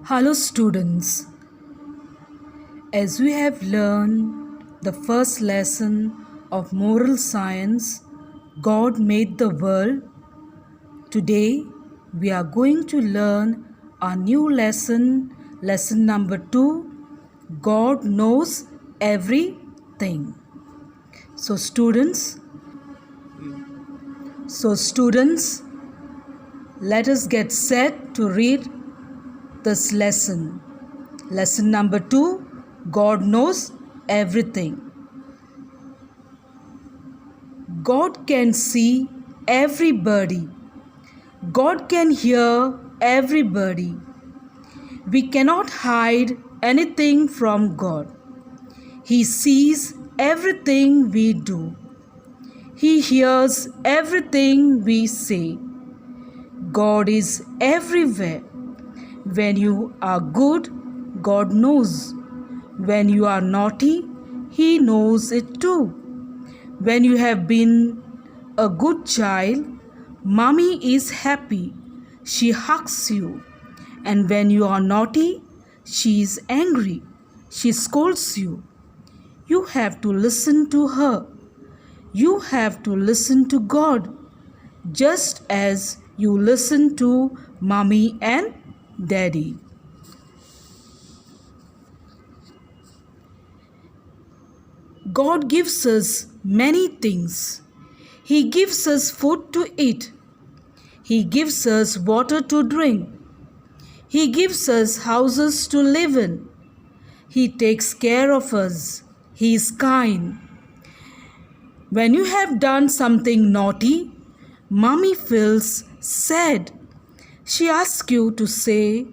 Hello, students. As we have learned the first lesson of moral science, God made the world. Today, we are going to learn a new lesson, lesson number 2. God knows everything. So, students, let us get set to read this lesson. Lesson number 2, God knows everything. God can see everybody. God can hear everybody. We cannot hide anything from God. He sees everything we do. He hears everything we say. God is everywhere. When you are good, God knows. When you are naughty, He knows it too. When you have been a good child, Mommy is happy. She hugs you. And when you are naughty, she is angry. She scolds you. You have to listen to her. You have to listen to God, just as you listen to Mommy and Daddy. God gives us many things. He gives us food to eat. He gives us water to drink. He gives us houses to live in. He takes care of us. He is kind. When you have done something naughty, Mommy feels sad. She asks you to say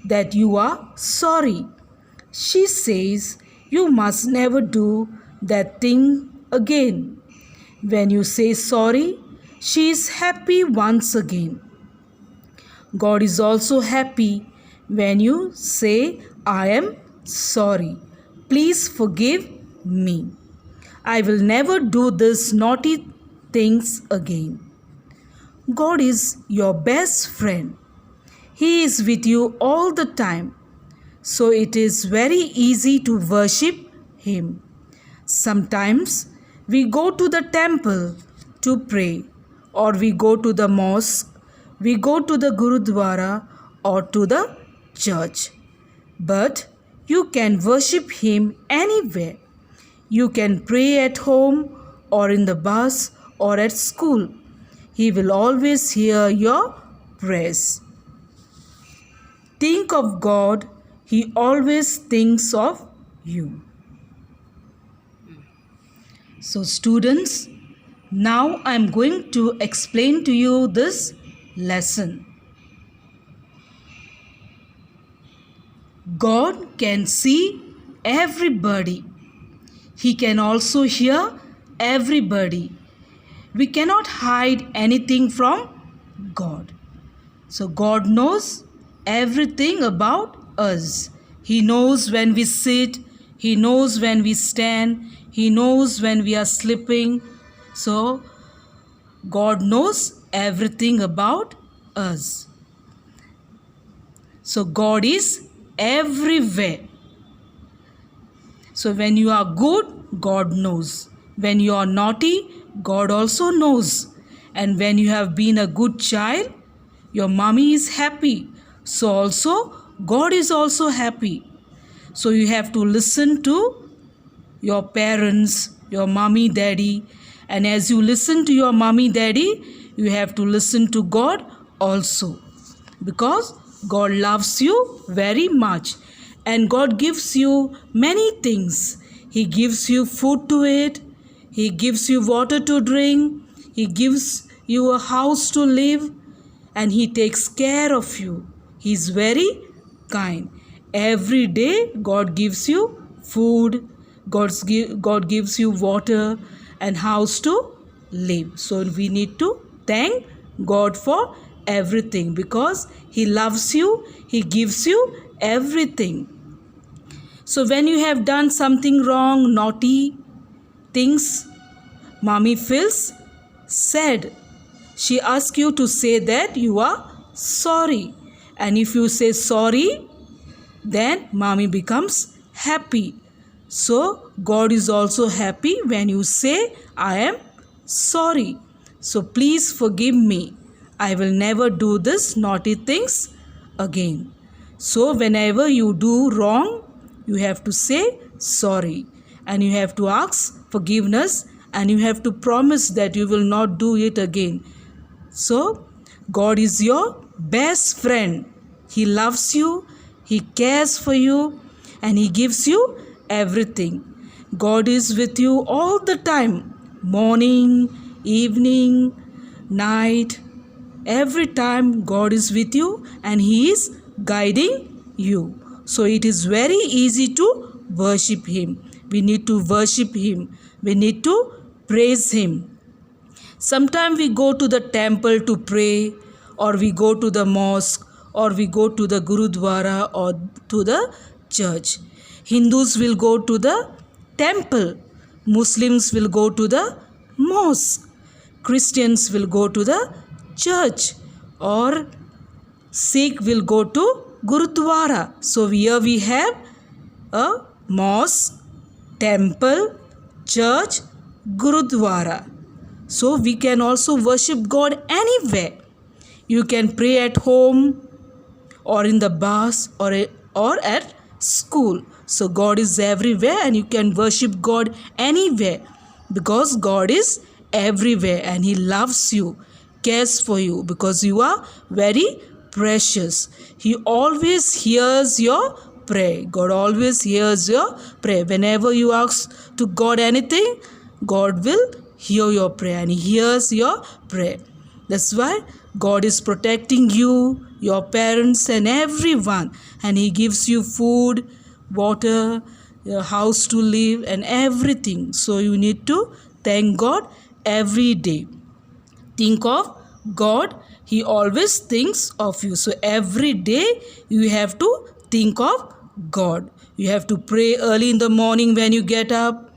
that you are sorry. She says you must never do that thing again. When you say sorry, she is happy once again. God is also happy when you say, I am sorry. Please forgive me. I will never do these naughty things again. God is your best friend. He is with you all the time. So it is very easy to worship Him. Sometimes we go to the temple to pray, or we go to the mosque, we go to the Gurudwara or to the church. But you can worship Him anywhere. You can pray at home or in the bus or at school. He will always hear your prayers. Think of God, He always thinks of you. So students, now I am going to explain to you this lesson. God can see everybody. He can also hear everybody. We cannot hide anything from God. So God knows everything about us. He knows when we sit. He knows when we stand. He knows when we are sleeping. So God knows everything about us. So God is everywhere. So when you are good, God knows. When you are naughty, God also knows. And when you have been a good child, your mommy is happy. So also God is also happy. So you have to listen to your parents, your mommy, daddy. And as you listen to your mommy, daddy, you have to listen to God also. Because God loves you very much. And God gives you many things. He gives you food to eat. He gives you water to drink. He gives you a house to live. And He takes care of you. He is very kind. Every day God gives you food. God gives you water and house to live. So we need to thank God for everything because He loves you. He gives you everything. So when you have done something wrong, naughty things, Mommy feels sad. She asks you to say that you are sorry. And if you say sorry, then mommy becomes happy. So God is also happy when you say, I am sorry. So please forgive me. I will never do this naughty things again. So whenever you do wrong, you have to say sorry and you have to ask forgiveness and you have to promise that you will not do it again. So God is your best friend. He loves you, He cares for you, and He gives you everything. God is with you all the time, morning, evening, night. Every time God is with you and He is guiding you. So it is very easy to worship Him. We need to worship Him. We need to praise Him. Sometimes we go to the temple to pray, or we go to the mosque, or we go to the Gurudwara or to the church. Hindus will go to the temple. Muslims will go to the mosque. Christians will go to the church, or Sikh will go to Gurudwara. So here we have a mosque, temple, church, Gurudwara. So we can also worship God anywhere. You can pray at home or in the bus or at school. So God is everywhere and you can worship God anywhere because God is everywhere and He loves you, cares for you because you are very precious. He always hears your prayer. God always hears your prayer. Whenever you ask to God anything, God will hear your prayer and He hears your prayer. That's why God is protecting you, your parents and everyone, and He gives you food, water, a house to live and everything. So you need to thank God every day. Think of God. He always thinks of you. So every day you have to think of God. You have to pray early in the morning when you get up.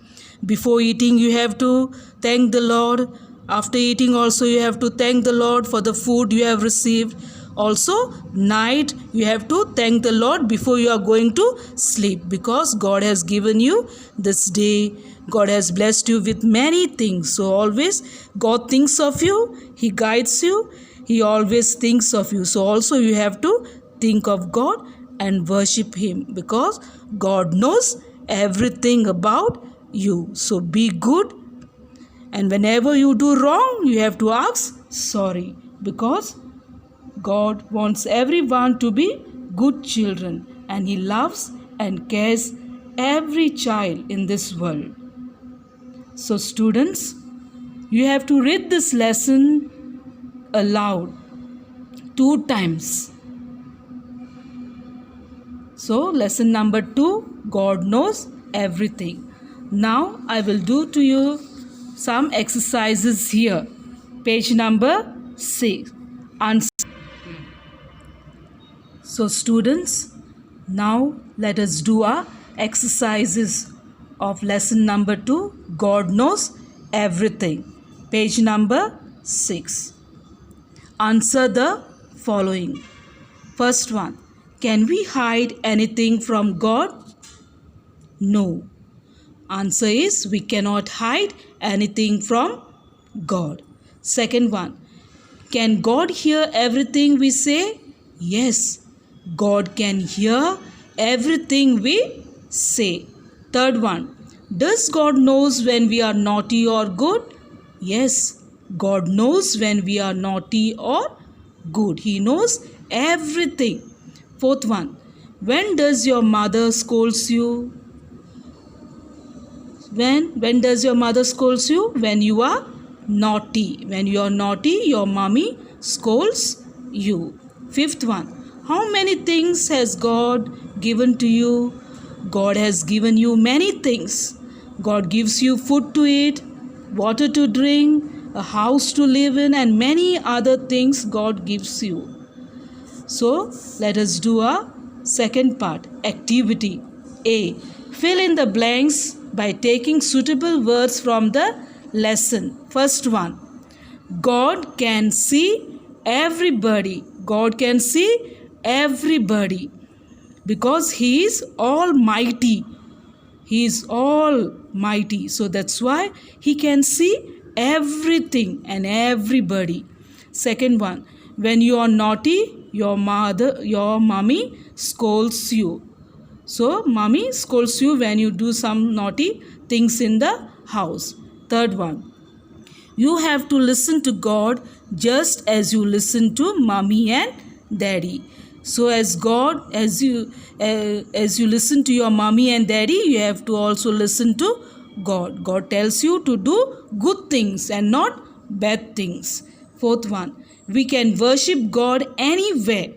Before eating, you have to thank the Lord. After eating also, you have to thank the Lord for the food you have received. Also, night, you have to thank the Lord before you are going to sleep because God has given you this day. God has blessed you with many things. So always, God thinks of you. He guides you. He always thinks of you. So also, you have to think of God and worship Him because God knows everything about you. So be good, and whenever you do wrong, you have to ask sorry because God wants everyone to be good children and He loves and cares every child in this world. So students, you have to read this lesson aloud 2 times. So lesson number 2, God knows everything. Now I will do to you some exercises here. Page number 6. Answer. So students, now let us do our exercises of lesson number 2. God knows everything. Page number 6. Answer the following. First one. Can we hide anything from God? No. Answer is we cannot hide anything from God. Second one. Can God hear everything we say? Yes. God can hear everything we say. Third one. Does God knows when we are naughty or good? Yes. God knows when we are naughty or good. He knows everything. Fourth one. When does your mother scolds you? When does your mother scolds you? When you are naughty. When you are naughty, your mommy scolds you. Fifth one. How many things has God given to you? God has given you many things. God gives you food to eat, water to drink, a house to live in, and many other things God gives you. So let us do a second part. Activity A. Fill in the blanks by taking suitable words from the lesson. First one. God can see everybody. God can see everybody. because He is almighty. He is almighty. So that's why He can see everything and everybody. Second one, when you are naughty, your mommy scolds you. So mommy scolds you when you do some naughty things in the house. Third one, you have to listen to God just as you listen to mommy and daddy. So as you listen to your mommy and daddy, you have to also listen to God. God tells you to do good things and not bad things. Fourth one, we can worship God anywhere.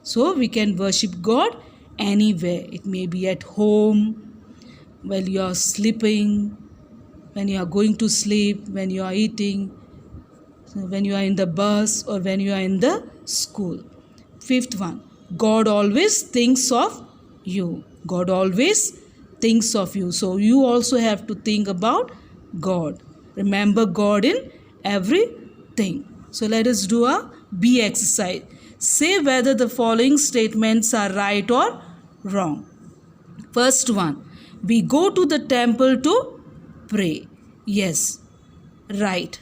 So we can worship God anywhere. It may be at home, while you are sleeping, when you are going to sleep, when you are eating, when you are in the bus, or when you are in the school. Fifth one, God always thinks of you. God always thinks of you. So you also have to think about God. Remember God in everything. So let us do a B exercise. Say whether the following statements are right or wrong. First one, we go to the temple to pray. Yes, right.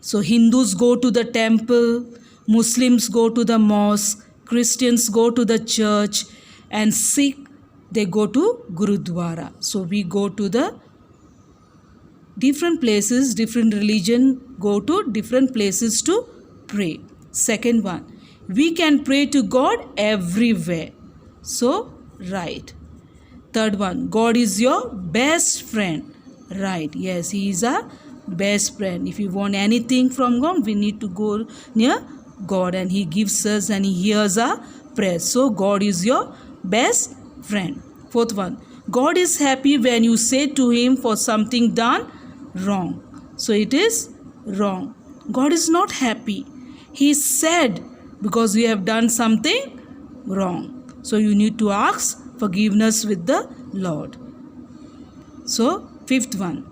So Hindus go to the temple, Muslims go to the mosque, Christians go to the church, and Sikh, they go to Gurudwara. So we go to the different places, different religion go to different places to pray. Second one, we can pray to God everywhere. So, right. Third one, God is your best friend. Right, yes, He is our best friend. If you want anything from God, we need to go near God, and He gives us and He hears our prayers. So, God is your best friend. Fourth one, God is happy when you say to Him for something done wrong. So, it is wrong. God is not happy. He is sad because you have done something wrong. So, you need to ask forgiveness with the Lord. So, fifth one,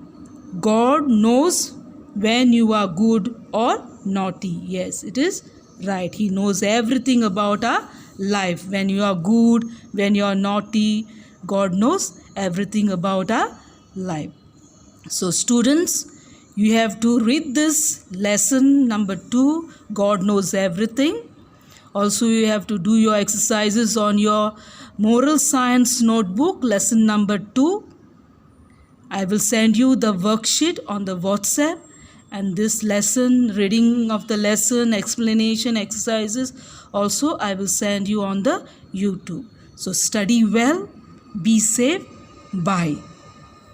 God knows when you are good or naughty. Yes, it is right. He knows everything about our life. When you are good, when you are naughty, God knows everything about our life. So, students, you have to read this lesson number 2, God knows everything. Also, you have to do your exercises on your moral science notebook, lesson number 2. I will send you the worksheet on the WhatsApp, and this lesson, reading of the lesson, explanation, exercises, also I will send you on the YouTube. So study well, be safe, bye.